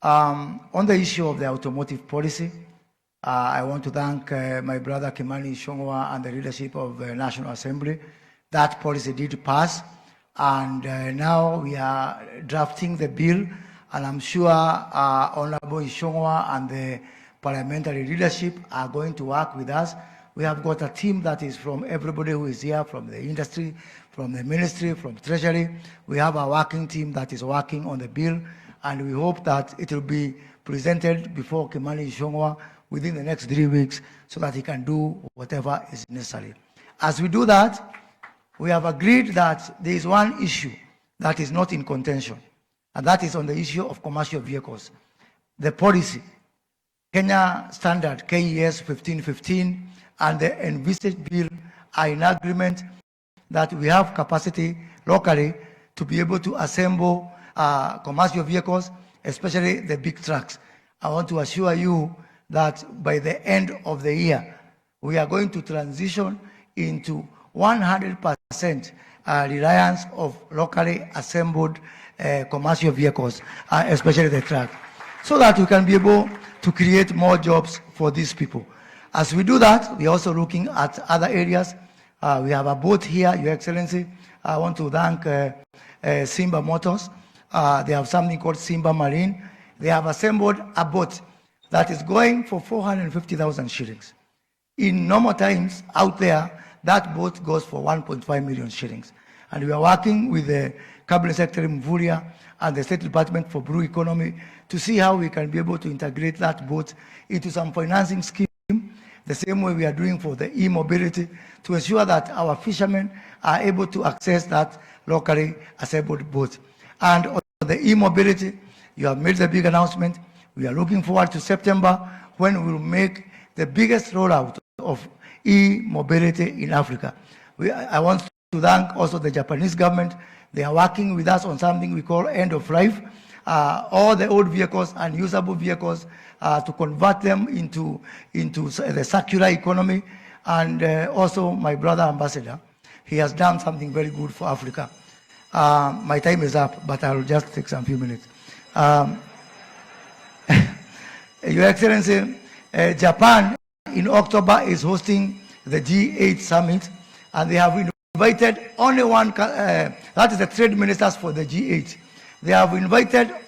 On the issue of the automotive policy, I want to thank my brother Kimani Ichung'wah and the leadership of the National Assembly. That policy did pass, and now we are drafting the bill, and I'm sure Honorable Ichung'wah and the parliamentary leadership are going to work with us. We have got a team that is from everybody who is here, from the industry, from the ministry, from Treasury. We have a working team that is working on the bill, and we hope that it will be presented before Kimani Ichung'wah within the next 3 weeks so that he can do whatever is necessary. As we do that, we have agreed that there is one issue that is not in contention, and that is on the issue of commercial vehicles. The policy, Kenya Standard KES 1515, and the envisaged bill are in agreement that we have capacity locally to be able to assemble commercial vehicles, especially the big trucks. I want to assure you that by the end of the year, we are going to transition into 100% reliance of locally assembled commercial vehicles, especially the truck, so that we can be able to create more jobs for these people. As we do that, we are also looking at other areas. We have a boat here, Your Excellency. I want to thank Simba Motors. They have something called Simba Marine. They have assembled a boat that is going for 450,000 shillings. In normal times, out there, that boat goes for 1.5 million shillings. And we are working with the Cabinet Secretary Mvurya and the State Department for Blue Economy to see how we can be able to integrate that boat into some financing scheme, the same way we are doing for the e-mobility, to ensure that our fishermen are able to access that locally assembled boat. And on the e-mobility, you have made the big announcement. We are looking forward to September, when we will make the biggest rollout of e-mobility in Africa. I want to thank also the Japanese government. They are working with us on something we call end of life. All the old vehicles and usable vehicles to convert them into the circular economy. And also my brother ambassador, he has done something very good for Africa. My time is up, but I will just take some few minutes. Your Excellency, Japan in October is hosting the G8 summit, and they have invited only one, that is the trade ministers for the G8. They have invited